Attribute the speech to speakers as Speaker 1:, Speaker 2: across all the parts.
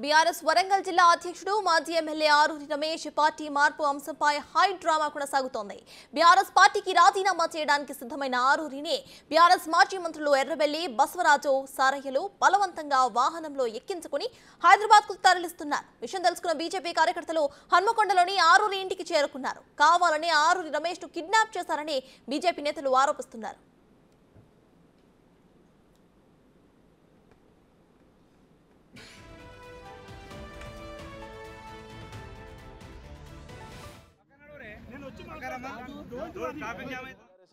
Speaker 1: BRS Warangal జిల్లా అధ్యక్షుడు మాజీ ఎమ్మెల్యే ఆరూరి రమేష్ పార్టీ మార్పు అంశంపై హై డ్రామా కొనసాగుతోంది. బీఆర్ఎస్ పార్టీకి రాజీనామా చేయడానికి సిద్ధమైన ఆరూరిని బీఆర్ఎస్ మాజీ మంత్రులు ఎర్రబెల్లి, బసవరాజు, సారయ్యలు బలవంతంగా వాహనంలో ఎక్కించుకుని హైదరాబాద్ కు తరలిస్తున్నారు. విషయం తెలుసుకున్న బీజేపీ కార్యకర్తలు హన్మకొండలోని ఆరూరి ఇంటికి చేరుకున్నారు. కావాలని ఆరూరి రమేష్ ను కిడ్నాప్ చేశారని బీజేపీ నేతలు ఆరోపిస్తున్నారు.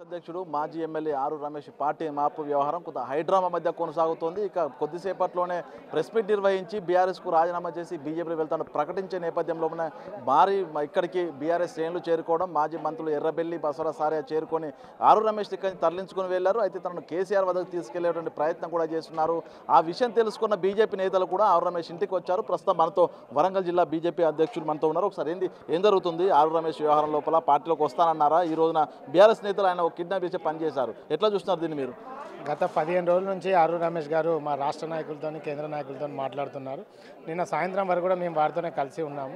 Speaker 2: అధ్యక్షుడు మాజీ ఎమ్మెల్యే ఆరూరి రమేష్ పార్టీ మార్పు వ్యవహారం కొంత హైడ్రామా మధ్య కొనసాగుతోంది. ఇక కొద్దిసేపట్లోనే ప్రెస్ మీట్ నిర్వహించి బీఆర్ఎస్కు రాజీనామా చేసి బీజేపీ వెళ్తాను ప్రకటించే నేపథ్యంలోనే భారీ ఇక్కడికి బీఆర్ఎస్ శ్రేణులు చేరుకోవడం, మాజీ మంత్రులు ఎర్రబెల్లి, బసవరాజు, సారయ్య చేరుకొని ఆరూరి రమేష్ ఇక్కడి నుంచి తరలించుకుని వెళ్లారు. అయితే తనను కేసీఆర్ వద్దకు తీసుకెళ్లేటువంటి ప్రయత్నం కూడా చేస్తున్నారు. ఆ విషయం తెలుసుకున్న బీజేపీ నేతలు కూడా ఆరూరి రమేష్ ఇంటికి వచ్చారు. ప్రస్తుతం మనతో వరంగల్ జిల్లా బీజేపీ అధ్యక్షులు మనతో ఉన్నారు. ఒకసారి ఏం జరుగుతుంది? ఆరూరి రమేష్ వ్యవహారం లోపల పార్టీలోకి వస్తానన్నారా? ఈ రోజున బీఆర్ఎస్ నేతలు ఆయన కిడ్నాప్ చేసి పనిచేశారు. ఎట్లా చూస్తున్నారు దీన్ని మీరు?
Speaker 3: గత 15 రోజుల నుంచి ఆరూరి రమేష్ గారు మా రాష్ట్ర నాయకులతో, కేంద్ర నాయకులతో మాట్లాడుతున్నారు. నిన్న సాయంత్రం వరకు కూడా మేము వారితోనే కలిసి ఉన్నాము.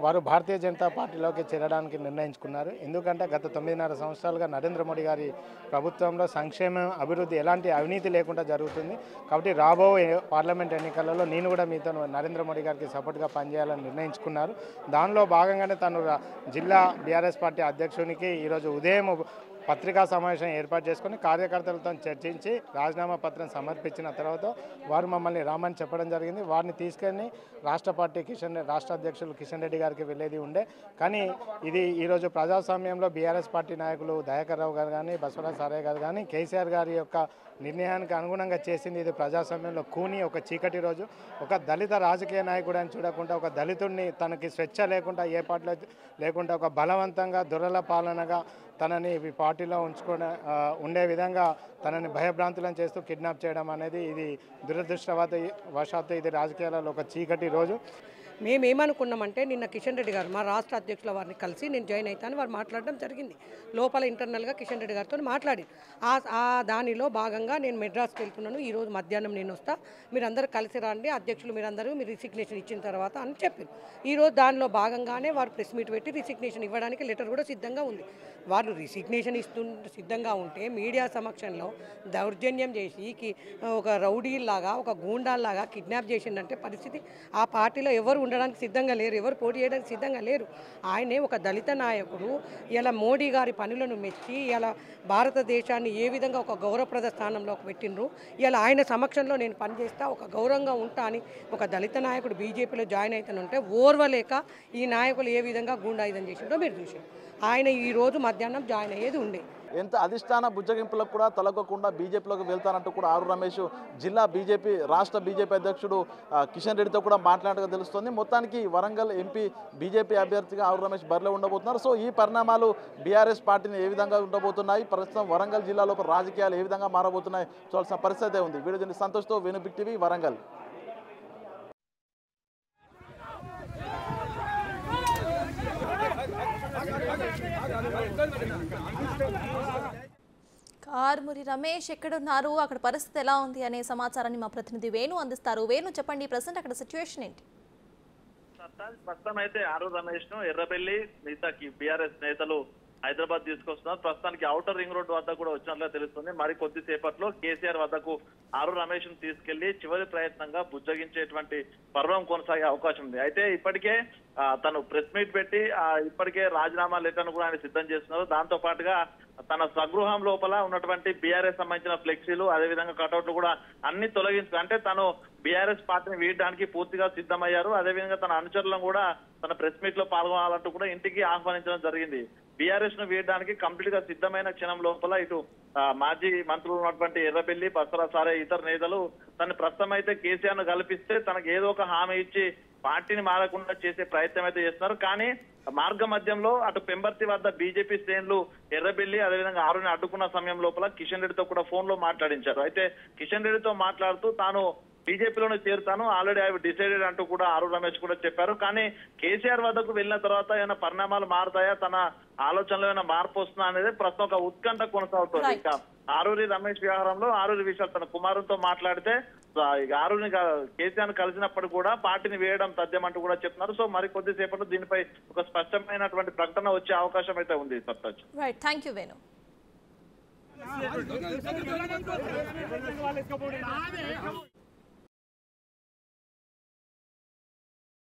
Speaker 3: వారు భారతీయ జనతా పార్టీలోకి చేరడానికి నిర్ణయించుకున్నారు. ఎందుకంటే గత 9.5 సంవత్సరాలుగా నరేంద్ర మోడీ గారి ప్రభుత్వంలో సంక్షేమం, అభివృద్ధి ఎలాంటి అవినీతి లేకుండా జరుగుతుంది. కాబట్టి రాబోయే పార్లమెంట్ ఎన్నికలలో నేను కూడా మీతో నరేంద్ర మోడీ గారికి సపోర్ట్గా పనిచేయాలని నిర్ణయించుకున్నారు. దానిలో భాగంగానే తను జిల్లా బీఆర్ఎస్ పార్టీ అధ్యక్షునికి ఈరోజు ఉదయం పత్రికా సమావేశం ఏర్పాటు చేసుకుని కార్యకర్తలతో చర్చించి రాజీనామా పత్రం సమర్పించిన తర్వాత వారు మమ్మల్ని రామని చెప్పడం జరిగింది. వారిని తీసుకెళ్ళి రాష్ట్ర అధ్యక్షులు కిషన్ రెడ్డి గారికి వెళ్ళేది ఉండే. కానీ ఇది ఈరోజు ప్రజాస్వామ్యంలో బీఆర్ఎస్ పార్టీ నాయకులు దయాకర్ రావు గారు కానీ, బసవరాజు, సారయ్య గారు కానీ కేసీఆర్ గారి యొక్క నిర్ణయానికి అనుగుణంగా చేసింది. ఇది ప్రజాస్వామ్యంలో కూని ఒక చీకటి రోజు. ఒక దళిత రాజకీయ నాయకుడు అని చూడకుండా, ఒక దళితుడిని తనకి స్వేచ్ఛ లేకుండా, ఏ పార్టీలో లేకుండా ఒక బలవంతంగా దురల పాలనగా తనని ఈ పార్టీలో ఉండే విధంగా తనని భయభ్రాంతులను చేస్తూ కిడ్నాప్ చేయడం అనేది ఇది దురదృష్టవశాత్తు ఇది రాజకీయాలలో ఒక చీకటి రోజు.
Speaker 4: మేమేమనుకున్నామంటే నిన్న కిషన్ రెడ్డి గారు మా రాష్ట్ర అధ్యక్షుల వారిని కలిసి నేను జాయిన్ అవుతాను వారు మాట్లాడడం జరిగింది. లోపల ఇంటర్నల్గా కిషన్ రెడ్డి గారితో మాట్లాడి దానిలో భాగంగా నేను మెడ్రాస్కి వెళ్తున్నాను, ఈరోజు మధ్యాహ్నం నేను వస్తా, మీరందరూ కలిసి రండి, అధ్యక్షులు మీరందరూ మీరు రిసిగ్నేషన్ ఇచ్చిన తర్వాత అని చెప్పారు. ఈరోజు దానిలో భాగంగానే వారు ప్రెస్ మీట్ పెట్టి రిసిగ్నేషన్ ఇవ్వడానికి లెటర్ కూడా సిద్ధంగా ఉంది. వాళ్ళు రిసిగ్నేషన్ సిద్ధంగా ఉంటే మీడియా సమక్షంలో దౌర్జన్యం చేసి ఒక రౌడీలాగా, ఒక గూండాల్లాగా కిడ్నాప్ చేసిందంటే పరిస్థితి ఆ పార్టీలో ఎవరు ఉండడానికి సిద్ధంగా లేరు, ఎవరు పోటీ చేయడానికి సిద్ధంగా లేరు. ఆయనే ఒక దళిత నాయకుడు. ఇలా మోడీ గారి పనులను మెచ్చి ఇలా భారతదేశాన్ని ఏ విధంగా ఒక గౌరవప్రద స్థానంలోకి పెట్టినరు. ఇలా ఆయన సమక్షంలో నేను పనిచేస్తా, ఒక గౌరవంగా ఉంటా అని ఒక దళిత నాయకుడు బీజేపీలో జాయిన్ అవుతానంటే ఓర్వలేక ఈ నాయకులు ఏ విధంగా గూండాయుధం చేసిండో మీరు చూసారు. ఆయన ఈరోజు మధ్యాహ్నం జాయిన్ అయ్యేది ఉండే.
Speaker 2: ఎంత అధిష్టాన బుజ్జగింపులకు కూడా తలగకుండా బీజేపీలోకి వెళ్తానంటూ కూడా ఆరూరి రమేష్ జిల్లా రాష్ట్ర బీజేపీ అధ్యక్షుడు కిషన్ రెడ్డితో కూడా మాట్లాడగా తెలుస్తుంది. మొత్తానికి వరంగల్ ఎంపీ బీజేపీ అభ్యర్థిగా ఆరూరి రమేష్ బరిలో ఉండబోతున్నారు. సో ఈ పరిణామాలు బీఆర్ఎస్ పార్టీని ఏ విధంగా ఉండబోతున్నాయి, ప్రస్తుతం వరంగల్ జిల్లాలో రాజకీయాలు ఏ విధంగా మారబోతున్నాయి చూడాల్సిన పరిస్థితి ఉంది. వీడియో సంతోష్తో వేణుబిగ్ టీవీ వరంగల్.
Speaker 1: ఆరూరి రమేష్ ఎక్కడున్నారు, అక్కడ పరిస్థితి ఎలా ఉంది అనే సమాచారాన్ని మా ప్రతినిధి వేణు అందిస్తారు. వేణు, చెప్పండి, ప్రజెంట్ అక్కడ సిచ్యువేషన్ ఏంటి?
Speaker 5: ప్రస్తుతం అయితే ఆరూరి రమేష్ ను ఎర్రబెల్లి మిగతా బీఆర్ఎస్ నేతలు హైదరాబాద్ తీసుకొస్తున్నారు. ప్రస్తుతానికి ఔటర్ రింగ్ రోడ్ వద్ద కూడా వచ్చినట్లుగా తెలుస్తుంది. మరి కొద్దిసేపట్లో కేసీఆర్ వద్దకు ఆరూరి రమేష్ ను తీసుకెళ్లి చివరి ప్రయత్నంగా బుజ్జగించేటువంటి పర్వం కొనసాగే అవకాశం ఉంది. అయితే ఇప్పటికే తను ప్రెస్ మీట్ పెట్టి ఇప్పటికే రాజీనామా లెటర్ కూడా ఆయన సిద్ధం చేస్తున్నారు. దాంతో పాటుగా తన స్వగృహం లోపల ఉన్నటువంటి బీఆర్ఎస్ సంబంధించిన ఫ్లెక్సీలు, అదేవిధంగా కటౌట్లు కూడా అన్ని తొలగించు, అంటే తను బీఆర్ఎస్ పార్టీని వీడడానికి పూర్తిగా సిద్ధమయ్యారు. అదేవిధంగా తన అనుచరులను కూడా తన ప్రెస్ మీట్ లో పాల్గొనాలంటూ కూడా ఇంటికి ఆహ్వానించడం జరిగింది. బీఆర్ఎస్ ను వీడడానికి కంప్లీట్ గా సిద్ధమైన క్షణం లోపల ఇటు మాజీ మంత్రులు ఉన్నటువంటి ఎర్రబెల్లి, బసవరాజు, సారయ్య ఇతర నేతలు తన ప్రస్తుతం అయితే కేసీఆర్ ను కల్పిస్తే తనకు ఏదో ఒక హామీ ఇచ్చి పార్టీని మారకుండా చేసే ప్రయత్నం అయితే చేస్తున్నారు. కానీ మార్గ మధ్యంలో అటు పెంబర్తి వద్ద బీజేపీ శ్రేణులు ఎర్రబెల్లి అదేవిధంగా ఆరుని అడ్డుకున్న సమయం లోపల కిషన్ రెడ్డితో కూడా ఫోన్ లో మాట్లాడించారు. అయితే కిషన్ రెడ్డితో మాట్లాడుతూ తాను బీజేపీలోనే చేరుతాను, ఆల్రెడీ ఐ డిసైడెడ్ అంటూ కూడా ఆరూరి రమేష్ కూడా చెప్పారు. కానీ కేసీఆర్ వద్దకు వెళ్ళిన తర్వాత ఏమైనా పరిణామాలు మారుతాయా, తన ఆలోచనలో ఏమైనా మార్పు వస్తుందా అనేది ప్రస్తుతం ఒక ఉత్కంఠ కొనసాగుతుంది. ఇంకా ఆరూరి రమేష్ వ్యవహారంలో ఆరూరి విశాల్ తన కుమారుతో మాట్లాడితే ఆరుని కేసీఆర్ కలిసినప్పుడు కూడా పార్టీని వేయడం తథ్యమంటూ కూడా చెప్తున్నారు. సో మరి కొద్దిసేపట్లో దీనిపై ఒక స్పష్టమైనటువంటి ప్రకటన వచ్చే అవకాశం అయితే ఉంది. Sartaj.
Speaker 1: Right, thank you Venu.